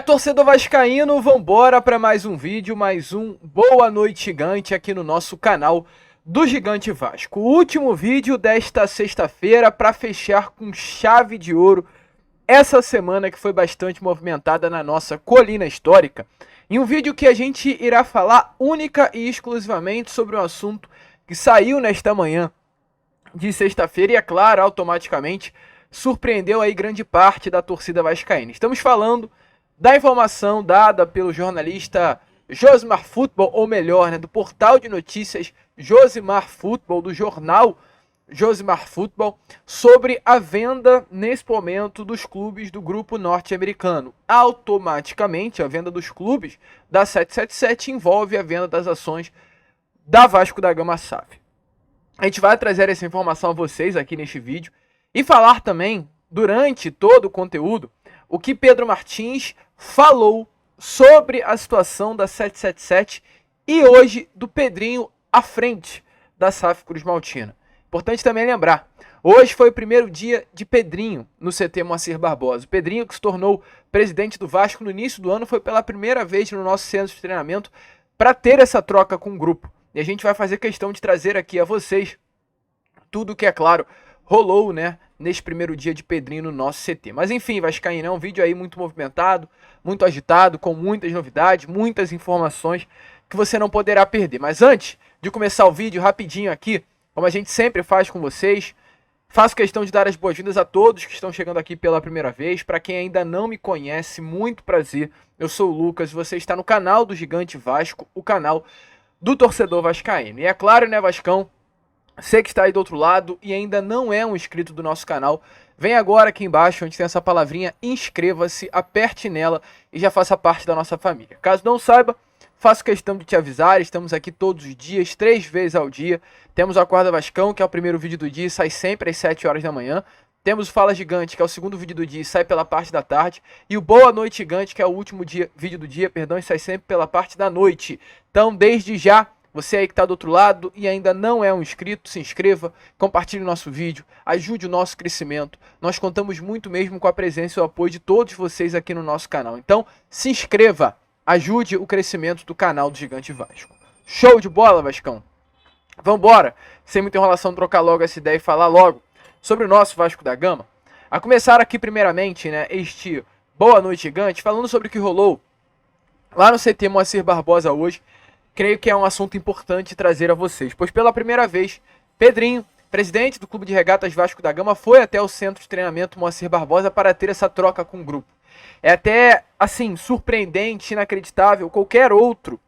Torcedor vascaíno, vambora para mais um vídeo, mais um Boa Noite Gigante aqui no nosso canal do Gigante Vasco. O último vídeo desta sexta-feira para fechar com chave de ouro essa semana que foi bastante movimentada na nossa colina histórica. Em um vídeo que a gente irá falar única e exclusivamente sobre um assunto que saiu nesta manhã de sexta-feira e, é claro, automaticamente surpreendeu aí grande parte da torcida vascaína. Estamos falando da informação dada pelo jornalista Josimar Futebol, ou melhor, do portal de notícias Josimar Futebol, do jornal Josimar Futebol, sobre a venda nesse momento dos clubes do grupo norte-americano. Automaticamente, a venda dos clubes da 777 envolve a venda das ações da Vasco da Gama SAF. A gente vai trazer essa informação a vocês aqui neste vídeo e falar também, durante todo o conteúdo, o que Pedro Martins falou sobre a situação da 777 e hoje do Pedrinho à frente da SAF Cruz Maltina. Importante também lembrar, hoje foi o primeiro dia de Pedrinho no CT Moacir Barbosa. O Pedrinho, que se tornou presidente do Vasco no início do ano, foi pela primeira vez no nosso centro de treinamento para ter essa troca com o grupo. E a gente vai fazer questão de trazer aqui a vocês tudo que, é claro, rolou, neste primeiro dia de Pedrinho no nosso CT. Mas enfim, Vascaíno, é um vídeo aí muito movimentado, muito agitado, com muitas novidades, muitas informações que você não poderá perder. Mas antes de começar o vídeo, rapidinho aqui, como a gente sempre faz com vocês, faço questão de dar as boas-vindas a todos que estão chegando aqui pela primeira vez. Para quem ainda não me conhece, muito prazer. Eu sou o Lucas, você está no canal do Gigante Vasco, o canal do torcedor vascaíno. E é claro, Vascão, você que está aí do outro lado e ainda não é um inscrito do nosso canal, vem agora aqui embaixo onde tem essa palavrinha inscreva-se, aperte nela e já faça parte da nossa família. Caso não saiba, faço questão de te avisar, estamos aqui todos os dias, 3 vezes ao dia. Temos o Acorda Vascão, que é o primeiro vídeo do dia e sai sempre às 7 horas da manhã. Temos o Fala Gigante, que é o segundo vídeo do dia e sai pela parte da tarde. E o Boa Noite Gigante, que é o último vídeo do dia, e sai sempre pela parte da noite. Então, desde já, você aí que está do outro lado e ainda não é um inscrito, se inscreva, compartilhe o nosso vídeo, ajude o nosso crescimento. Nós contamos muito mesmo com a presença e o apoio de todos vocês aqui no nosso canal. Então, se inscreva, ajude o crescimento do canal do Gigante Vasco. Show de bola, Vascão? Vambora, sem muita enrolação, trocar logo essa ideia e falar logo sobre o nosso Vasco da Gama. A começar aqui primeiramente, este Boa Noite Gigante, falando sobre o que rolou lá no CT Moacir Barbosa hoje. Creio que é um assunto importante trazer a vocês, pois pela primeira vez, Pedrinho, presidente do Clube de Regatas Vasco da Gama, foi até o centro de treinamento Moacir Barbosa para ter essa troca com o grupo. É até, assim, surpreendente, inacreditável, qualquer outro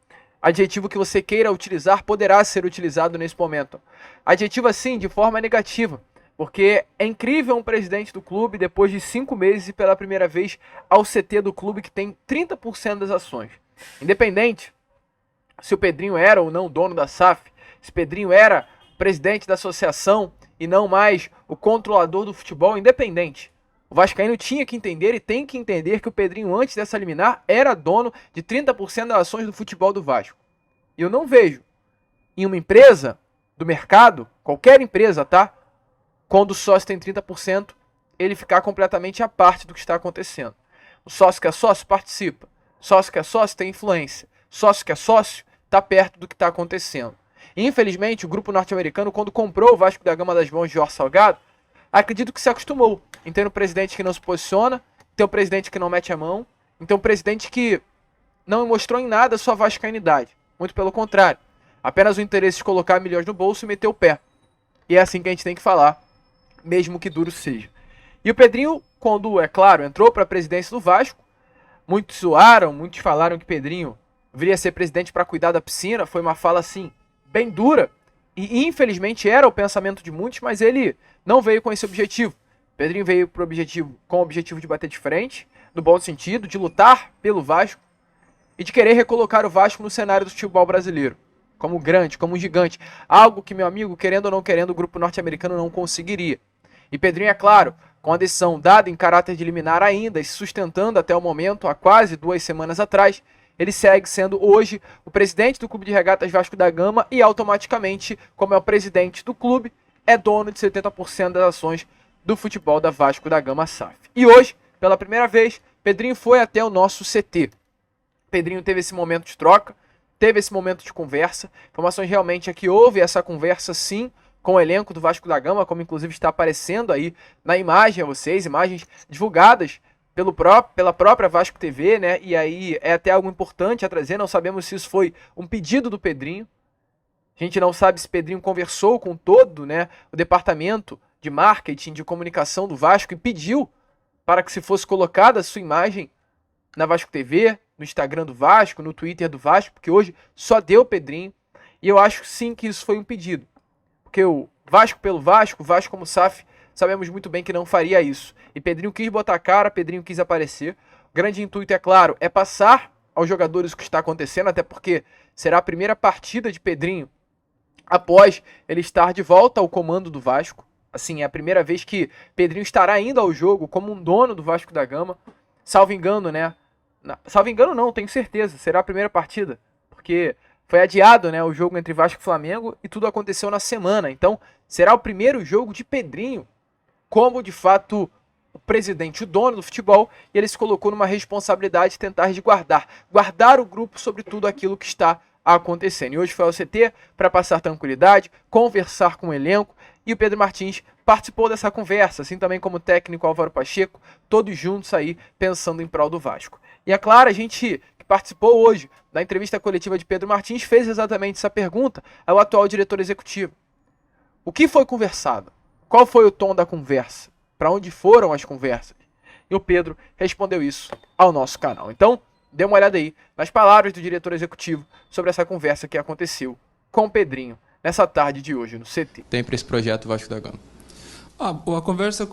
adjetivo que você queira utilizar poderá ser utilizado nesse momento. Adjetivo assim, de forma negativa, porque é incrível um presidente do clube, depois de 5 meses e pela primeira vez ao CT do clube que tem 30% das ações. Independente se o Pedrinho era ou não dono da SAF, se Pedrinho era presidente da associação e não mais o controlador do futebol, independente. O vascaíno tinha que entender e tem que entender que o Pedrinho, antes dessa liminar, era dono de 30% das ações do futebol do Vasco. E eu não vejo em uma empresa do mercado, qualquer empresa, quando o sócio tem 30%, ele ficar completamente à parte do que está acontecendo. O sócio que é sócio participa. O sócio que é sócio tem influência. O sócio que é sócio está perto do que está acontecendo. E, infelizmente, o grupo norte-americano, quando comprou o Vasco da Gama das mãos de Jorge Salgado, acredito que se acostumou em ter um presidente que não se posiciona, ter um presidente que não mete a mão, em ter um presidente que não mostrou em nada a sua vascainidade. Muito pelo contrário. Apenas o interesse de colocar milhões no bolso e meter o pé. E é assim que a gente tem que falar, mesmo que duro seja. E o Pedrinho, quando, é claro, entrou para a presidência do Vasco, muitos zoaram, muitos falaram que Pedrinho viria a ser presidente para cuidar da piscina. Foi uma fala assim, bem dura. E infelizmente era o pensamento de muitos, mas ele não veio com esse objetivo. Pedrinho veio com o objetivo de bater de frente, no bom sentido, de lutar pelo Vasco e de querer recolocar o Vasco no cenário do futebol brasileiro. Como grande, como um gigante. Algo que, meu amigo, querendo ou não querendo, o grupo norte-americano não conseguiria. E Pedrinho, é claro, com a decisão dada em caráter de liminar ainda e se sustentando até o momento, há quase 2 semanas atrás, ele segue sendo hoje o presidente do Clube de Regatas Vasco da Gama e automaticamente, como é o presidente do clube, é dono de 70% das ações do futebol da Vasco da Gama SAF. E hoje, pela primeira vez, Pedrinho foi até o nosso CT. Pedrinho teve esse momento de troca, teve esse momento de conversa. Informações realmente é que houve essa conversa sim com o elenco do Vasco da Gama, como inclusive está aparecendo aí na imagem a vocês, imagens divulgadas pela própria Vasco TV, né? E aí é até algo importante a trazer, não sabemos se isso foi um pedido do Pedrinho. A gente não sabe se Pedrinho conversou com todo, né, o departamento de marketing, de comunicação do Vasco e pediu para que se fosse colocada a sua imagem na Vasco TV, no Instagram do Vasco, no Twitter do Vasco, porque hoje só deu Pedrinho. E eu acho sim que isso foi um pedido. Porque o Vasco pelo Vasco, o Vasco como SAF, sabemos muito bem que não faria isso. E Pedrinho quis botar a cara, Pedrinho quis aparecer. O grande intuito, é claro, é passar aos jogadores o que está acontecendo, até porque será a primeira partida de Pedrinho após ele estar de volta ao comando do Vasco. Assim, é a primeira vez que Pedrinho estará indo ao jogo como um dono do Vasco da Gama. Salvo engano, né? Salvo engano não, tenho certeza. Será a primeira partida. Porque foi adiado, né, o jogo entre Vasco e Flamengo e tudo aconteceu na semana. Então, será o primeiro jogo de Pedrinho como, de fato, o presidente, o dono do futebol. E ele se colocou numa responsabilidade de tentar guardar o grupo sobre tudo aquilo que está acontecendo. E hoje foi ao CT para passar tranquilidade, conversar com o elenco, e o Pedro Martins participou dessa conversa, assim também como o técnico Álvaro Pacheco, todos juntos aí pensando em prol do Vasco. E é claro, a gente que participou hoje da entrevista coletiva de Pedro Martins fez exatamente essa pergunta ao atual diretor executivo. O que foi conversado? Qual foi o tom da conversa? Para onde foram as conversas? E o Pedro respondeu isso ao nosso canal. Então, dê uma olhada aí nas palavras do diretor executivo sobre essa conversa que aconteceu com o Pedrinho nessa tarde de hoje no CT. Tem para esse projeto Vasco da Gama? A conversa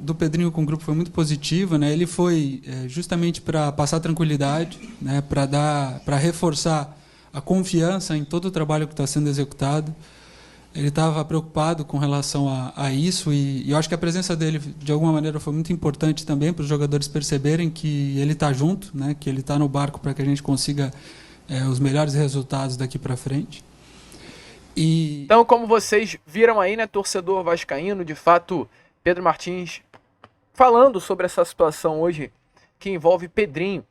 do Pedrinho com o grupo foi muito positiva, né? Ele foi justamente para passar tranquilidade, né? Para reforçar a confiança em todo o trabalho que está sendo executado. Ele estava preocupado com relação a isso e eu acho que a presença dele, de alguma maneira, foi muito importante também para os jogadores perceberem que ele está junto, né? Que ele está no barco para que a gente consiga os melhores resultados daqui para frente. Então, como vocês viram aí, né, torcedor vascaíno, de fato, Pedro Martins falando sobre essa situação hoje que envolve Pedrinho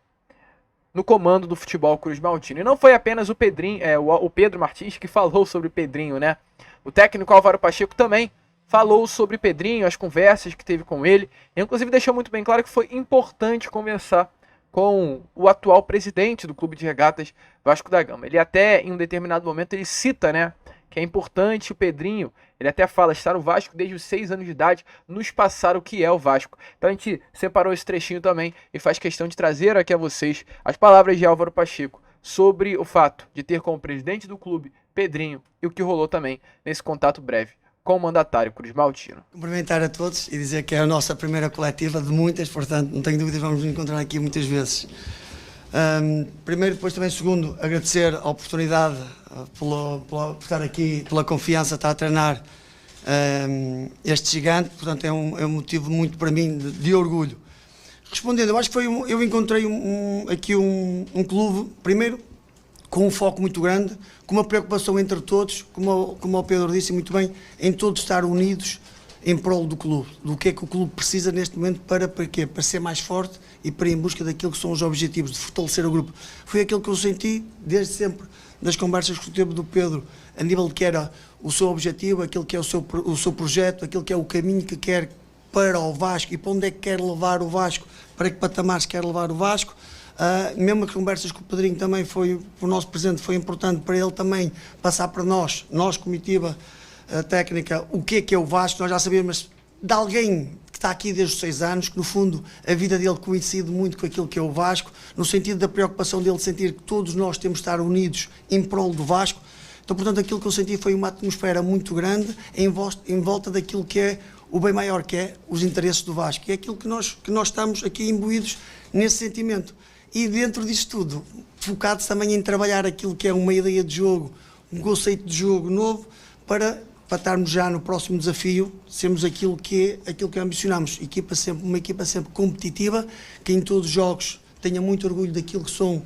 no comando do Futebol Cruz Maltino. E não foi apenas o Pedro Martins que falou sobre Pedrinho, né? O técnico Álvaro Pacheco também falou sobre Pedrinho, as conversas que teve com ele. E, inclusive, deixou muito bem claro que foi importante conversar com o atual presidente do Clube de Regatas Vasco da Gama. Ele até, em um determinado momento, ele cita, né, que é importante o Pedrinho, ele até fala, estar no Vasco desde os 6 anos de idade, nos passar o que é o Vasco. Então a gente separou esse trechinho também e faz questão de trazer aqui a vocês as palavras de Álvaro Pacheco sobre o fato de ter como presidente do clube Pedrinho e o que rolou também nesse contato breve com o mandatário Cruz Maltino. Cumprimentar a todos e dizer que é a nossa primeira coletiva de muitas, portanto não tenho dúvidas, vamos nos encontrar aqui muitas vezes. Primeiro, depois também segundo, agradecer a oportunidade por estar aqui, pela confiança, estar a treinar este gigante, portanto é um motivo muito para mim de orgulho. Respondendo, eu acho que eu encontrei aqui um clube, primeiro, com um foco muito grande, com uma preocupação entre todos, como o Pedro disse muito bem, em todos estar unidos em prol do clube, do que é que o clube precisa neste momento para quê? Para ser mais forte e para ir em busca daquilo que são os objetivos, de fortalecer o grupo. Foi aquilo que eu senti desde sempre, das conversas que teve do Pedro, a nível de que era o seu objetivo, aquilo que é o seu projeto, aquilo que é o caminho que quer para o Vasco e para onde é que quer levar o Vasco, para que patamares quer levar o Vasco. Mesmo as conversas com o Pedrinho também o nosso presidente foi importante para ele também passar para nós comitiva técnica, o que é o Vasco. Nós já sabíamos, mas de alguém que está aqui desde os 6 anos, que no fundo a vida dele coincide muito com aquilo que é o Vasco, no sentido da preocupação dele de sentir que todos nós temos de estar unidos em prol do Vasco. Então, portanto, aquilo que eu senti foi uma atmosfera muito grande em volta daquilo que é o bem maior, que é os interesses do Vasco, e é aquilo que nós estamos aqui imbuídos nesse sentimento. E dentro disso tudo, focados também em trabalhar aquilo que é uma ideia de jogo, um conceito de jogo novo, para estarmos já no próximo desafio, sermos aquilo que ambicionamos. Uma equipa sempre competitiva, que em todos os jogos tenha muito orgulho daquilo que são,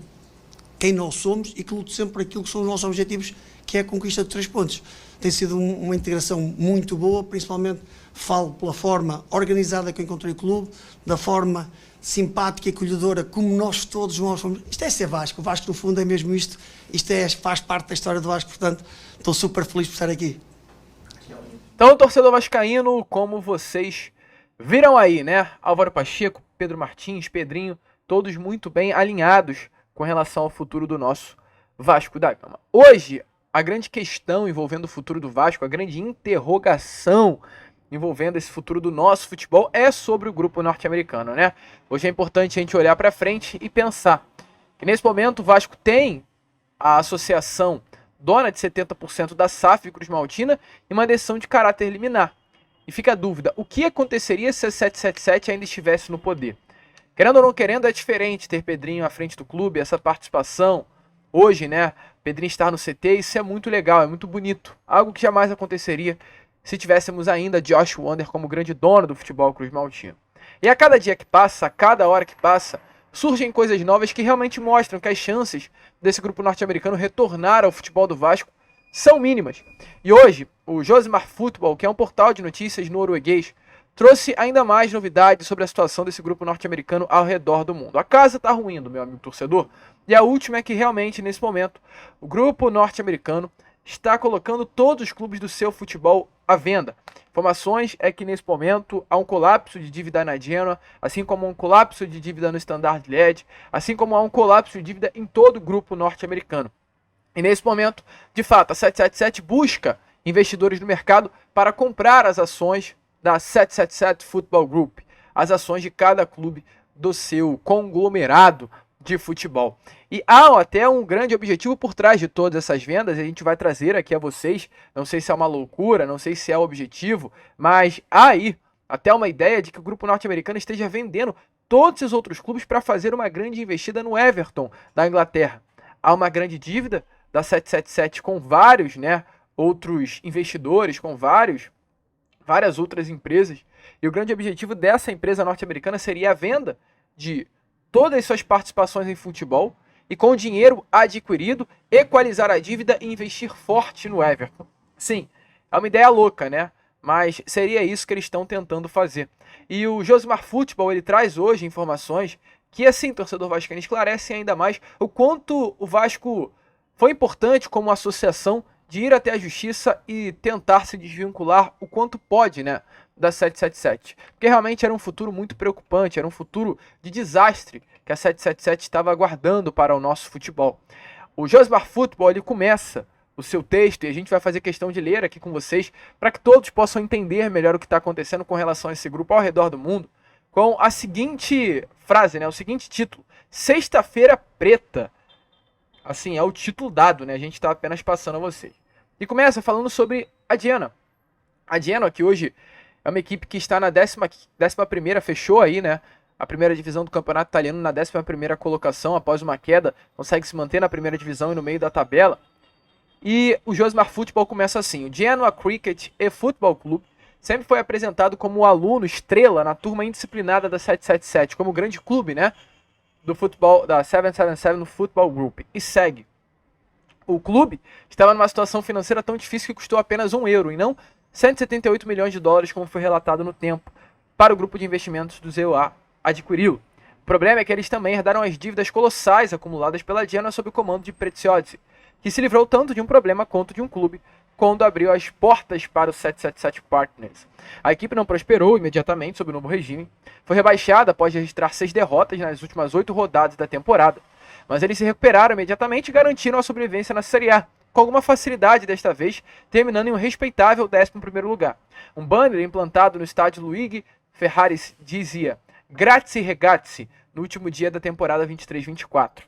quem nós somos, e que lute sempre por aquilo que são os nossos objetivos, que é a conquista de 3 pontos. Tem sido uma integração muito boa, principalmente falo pela forma organizada que eu encontrei o clube, da forma simpática e acolhedora, como nós todos fomos. Isto é ser Vasco, o Vasco no fundo é mesmo isto, faz parte da história do Vasco, portanto estou super feliz por estar aqui. Então, torcedor vascaíno, como vocês viram aí, né? Álvaro Pacheco, Pedro Martins, Pedrinho, todos muito bem alinhados com relação ao futuro do nosso Vasco da Gama. Hoje, a grande questão envolvendo o futuro do Vasco, a grande interrogação envolvendo esse futuro do nosso futebol é sobre o grupo norte-americano, né? Hoje é importante a gente olhar para frente e pensar que nesse momento o Vasco tem a associação dona de 70% da SAF Cruz Maltina e uma decisão de caráter liminar. E fica a dúvida, o que aconteceria se a 777 ainda estivesse no poder? Querendo ou não querendo, é diferente ter Pedrinho à frente do clube, essa participação. Hoje, né, Pedrinho estar no CT, isso é muito legal, é muito bonito. Algo que jamais aconteceria se tivéssemos ainda Josh Wander como grande dono do futebol Cruz Maltino. E a cada dia que passa, a cada hora que passa, surgem coisas novas que realmente mostram que as chances desse grupo norte-americano retornar ao futebol do Vasco são mínimas. E hoje, o Josimar Football, que é um portal de notícias norueguês, trouxe ainda mais novidades sobre a situação desse grupo norte-americano ao redor do mundo. A casa está ruindo, meu amigo torcedor, e a última é que realmente, nesse momento, o grupo norte-americano está colocando todos os clubes do seu futebol à venda. Informações é que nesse momento há um colapso de dívida na Genoa, assim como um colapso de dívida no Standard Liège, assim como há um colapso de dívida em todo o grupo norte-americano. E nesse momento, de fato, a 777 busca investidores no mercado para comprar as ações da 777 Football Group, as ações de cada clube do seu conglomerado de futebol. E há até um grande objetivo por trás de todas essas vendas, e a gente vai trazer aqui a vocês, não sei se é uma loucura, não sei se é o objetivo, mas há aí até uma ideia de que o grupo norte-americano esteja vendendo todos os outros clubes para fazer uma grande investida no Everton da Inglaterra. Há uma grande dívida da 777 com vários, né, outros investidores, com várias outras empresas, e o grande objetivo dessa empresa norte-americana seria a venda de todas as suas participações em futebol e, com o dinheiro adquirido, equalizar a dívida e investir forte no Everton. Sim, é uma ideia louca, né? Mas seria isso que eles estão tentando fazer. E o Josimar Football, ele traz hoje informações que, assim, torcedor vascaíno, esclarecem ainda mais o quanto o Vasco foi importante como associação de ir até a justiça e tentar se desvincular o quanto pode, né, da 777. Porque realmente era um futuro muito preocupante, era um futuro de desastre que a 777 estava aguardando para o nosso futebol. O Josimar Football, ele começa o seu texto, e a gente vai fazer questão de ler aqui com vocês, para que todos possam entender melhor o que está acontecendo com relação a esse grupo ao redor do mundo, com a seguinte frase, né, o seguinte título: Sexta-feira Preta. Assim, é o título dado, né? A gente está apenas passando a vocês. E começa falando sobre a Genoa. A Genoa, que hoje é uma equipe que está na 11ª, fechou aí, né, a primeira divisão do campeonato italiano na 11ª colocação, após uma queda, consegue se manter na primeira divisão e no meio da tabela. E o Josimar Football começa assim: o Genoa Cricket e Football Club sempre foi apresentado como o aluno estrela na turma indisciplinada da 777, como grande clube, né, do futebol da 777 no Football Group. E segue: o clube estava numa situação financeira tão difícil que custou apenas €1 e não 178 milhões de dólares, como foi relatado no tempo, para o grupo de investimentos do ZOA adquiri-lo. O problema é que eles também herdaram as dívidas colossais acumuladas pela Genoa sob o comando de Preziosi, que se livrou tanto de um problema quanto de um clube quando abriu as portas para o 777 Partners. A equipe não prosperou imediatamente sob o novo regime, foi rebaixada após registrar 6 derrotas nas últimas 8 rodadas da temporada, mas eles se recuperaram imediatamente e garantiram a sobrevivência na Série A, com alguma facilidade desta vez, terminando em um respeitável 11º lugar. Um banner implantado no estádio Luigi Ferraris dizia "Grazie ragazzi" no último dia da temporada 23-24.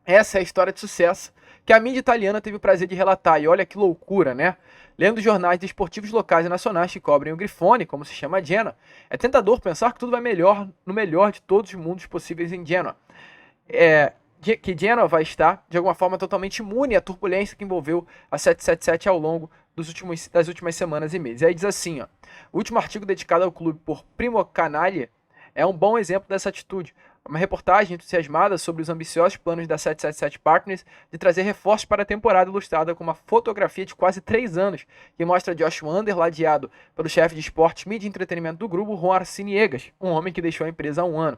Essa é a história de sucesso que a mídia italiana teve o prazer de relatar, e olha que loucura, né? Lendo jornais desportivos locais e nacionais que cobrem o Grifone, como se chama a Genoa, é tentador pensar que tudo vai melhor no melhor de todos os mundos possíveis em Genoa. Que Genoa vai estar, de alguma forma, totalmente imune à turbulência que envolveu a 777 ao longo das últimas semanas e meses. E aí diz assim, ó: o último artigo dedicado ao clube por Primo Canaglia é um bom exemplo dessa atitude. uma reportagem entusiasmada sobre os ambiciosos planos da 777 Partners de trazer reforços para a temporada, ilustrada com uma fotografia de quase 3 anos, que mostra Josh Wander ladeado pelo chefe de esportes, mídia e entretenimento do grupo, Juan Arciniegas, um homem que deixou a empresa há um ano.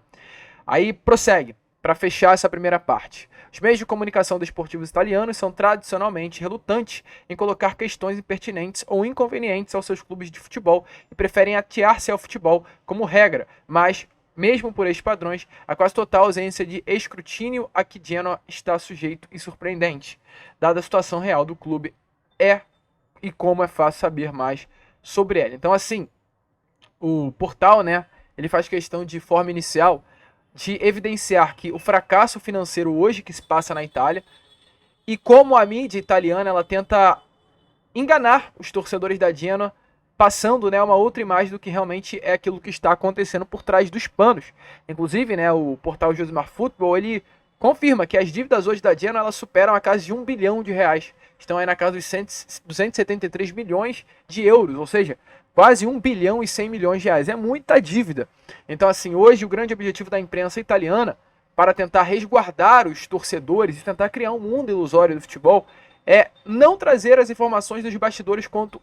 Aí prossegue, para fechar essa primeira parte. Os meios de comunicação desportivos italianos são tradicionalmente relutantes em colocar questões impertinentes ou inconvenientes aos seus clubes de futebol e preferem atear-se ao futebol como regra, mas, mesmo por estes padrões, a quase total ausência de escrutínio a que Genoa está sujeito e surpreendente, dada a situação real do clube e como é fácil saber mais sobre ela. Então, assim, o portal, né, ele faz questão de forma inicial de evidenciar que o fracasso financeiro hoje que se passa na Itália e como a mídia italiana ela tenta enganar os torcedores da Genoa, passando, né, uma outra imagem do que realmente é aquilo que está acontecendo por trás dos panos. Inclusive, né, o portal Josimar Football, ele confirma que as dívidas hoje da Genoa elas superam a casa de 1 bilhão de reais. Estão aí na casa dos 273 milhões de euros, ou seja, quase 1 bilhão e 100 milhões de reais. É muita dívida. Então, assim, hoje o grande objetivo da imprensa italiana, para tentar resguardar os torcedores e tentar criar um mundo ilusório do futebol, é não trazer as informações dos bastidores quanto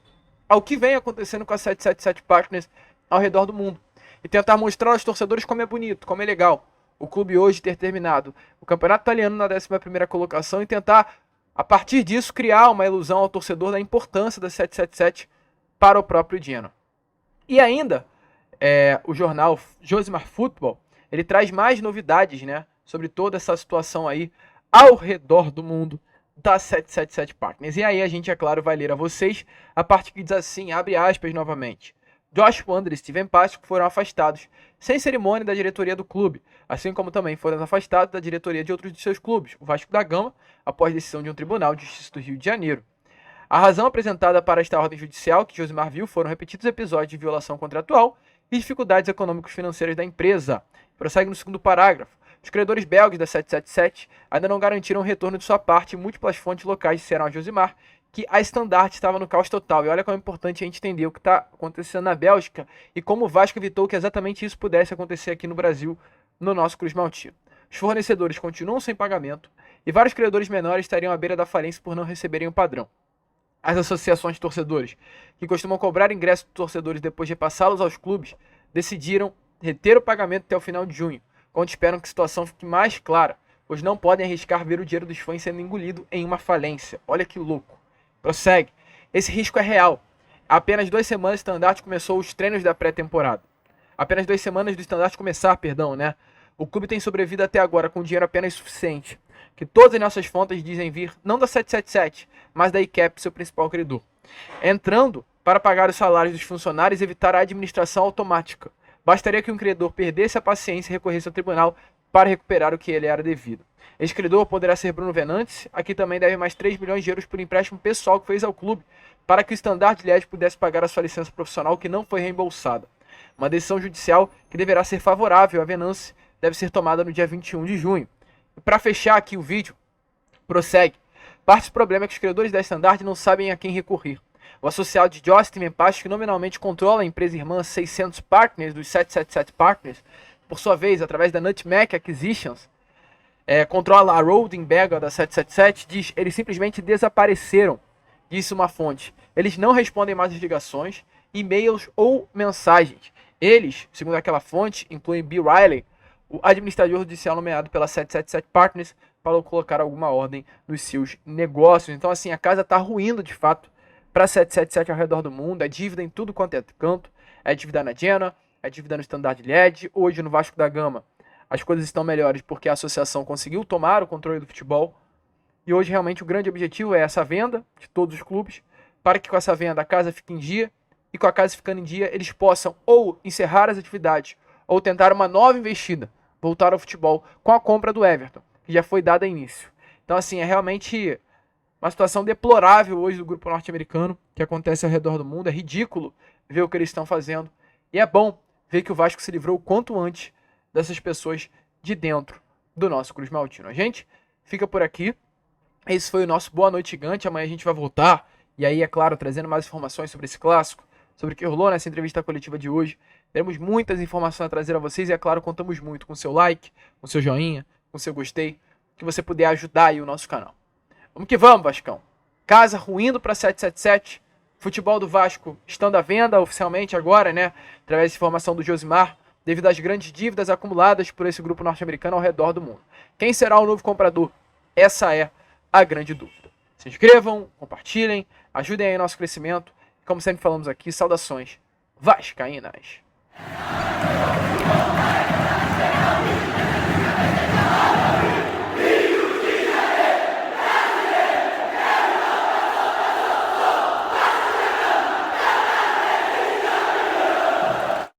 ao que vem acontecendo com a 777 Partners ao redor do mundo. E tentar mostrar aos torcedores como é bonito, como é legal o clube hoje ter terminado o campeonato italiano na 11ª colocação e tentar, a partir disso, criar uma ilusão ao torcedor da importância da 777 para o próprio Genoa. E ainda, o jornal Josimar Football, ele traz mais novidades, né, sobre toda essa situação aí ao redor do mundo da 777 Partners. E aí a gente, é claro, vai ler a vocês a parte que diz assim, abre aspas novamente. Josh Wander e Steven Pasco foram afastados sem cerimônia da diretoria do clube, assim como também foram afastados da diretoria de outros de seus clubes, o Vasco da Gama, após decisão de um tribunal de justiça do Rio de Janeiro. A razão apresentada para esta ordem judicial que Josimar viu foram repetidos episódios de violação contratual e dificuldades econômicos financeiras da empresa. Prossegue no segundo parágrafo. Os credores belgas da 777 ainda não garantiram o retorno de sua parte e múltiplas fontes locais disseram a Josimar que a Standard estava no caos total. E olha como é importante a gente entender o que está acontecendo na Bélgica e como o Vasco evitou que exatamente isso pudesse acontecer aqui no Brasil, no nosso Cruz Maltino. Os fornecedores continuam sem pagamento e vários credores menores estariam à beira da falência por não receberem o padrão. As associações de torcedores, que costumam cobrar ingressos de torcedores depois de repassá-los aos clubes, decidiram reter o pagamento até o final de junho, quando esperam que a situação fique mais clara, pois não podem arriscar ver o dinheiro dos fãs sendo engolido em uma falência. Olha que louco. Prossegue. Esse risco é real. Há apenas 2 semanas o Standard começou os treinos da pré-temporada. Apenas 2 semanas do Standard começar, né? O clube tem sobrevivido até agora com dinheiro apenas suficiente, que todas as nossas fontes dizem vir não da 777, mas da ICAP, seu principal credor. Entrando para pagar os salários dos funcionários e evitar a administração automática. Bastaria que um credor perdesse a paciência e recorresse ao tribunal para recuperar o que ele era devido. Esse credor poderá ser Bruno Venantes, aqui também deve mais 3 milhões de euros por empréstimo pessoal que fez ao clube, para que o Standard Liège pudesse pagar a sua licença profissional que não foi reembolsada. Uma decisão judicial que deverá ser favorável a Venance deve ser tomada no dia 21 de junho. E para fechar aqui o vídeo, prossegue. Parte do problema é que os credores da Standard não sabem a quem recorrer. O associado de Josh, Steven Pasco, que nominalmente controla a empresa irmã 600 Partners, dos 777 Partners, por sua vez, através da Nutmeg Acquisitions, controla a Holding belga da 777, diz eles simplesmente desapareceram, disse uma fonte. Eles não respondem mais às ligações, e-mails ou mensagens. Eles, segundo aquela fonte, incluem Bill Riley, o administrador judicial nomeado pela 777 Partners, para colocar alguma ordem nos seus negócios. Então, assim, a casa está ruindo de fato para a 777 ao redor do mundo. É dívida em tudo quanto é canto. É dívida na Genoa, é dívida no Standard Liège, hoje no Vasco da Gama. As coisas estão melhores porque a associação conseguiu tomar o controle do futebol. E hoje realmente o grande objetivo é essa venda de todos os clubes, para que com essa venda a casa fique em dia, e com a casa ficando em dia eles possam ou encerrar as atividades, ou tentar uma nova investida, voltar ao futebol com a compra do Everton, que já foi dada início. Então, assim, é realmente uma situação deplorável hoje do grupo norte-americano, que acontece ao redor do mundo. É ridículo ver o que eles estão fazendo. E é bom ver que o Vasco se livrou o quanto antes dessas pessoas de dentro do nosso Cruz Maltino. A gente fica por aqui. Esse foi o nosso Boa Noite Gigante. Amanhã a gente vai voltar. E aí, é claro, trazendo mais informações sobre esse clássico, sobre o que rolou nessa entrevista coletiva de hoje. Teremos muitas informações a trazer a vocês e, é claro, contamos muito com seu like, com seu joinha, com seu gostei, que você puder ajudar aí o nosso canal. Vamos que vamos, Vascão. Casa ruindo para 777. Futebol do Vasco estando à venda oficialmente agora, né? Através de informação do Josimar, devido às grandes dívidas acumuladas por esse grupo norte-americano ao redor do mundo. Quem será o novo comprador? Essa é a grande dúvida. Se inscrevam, compartilhem, ajudem aí nosso crescimento. Como sempre falamos aqui, saudações vascaínas.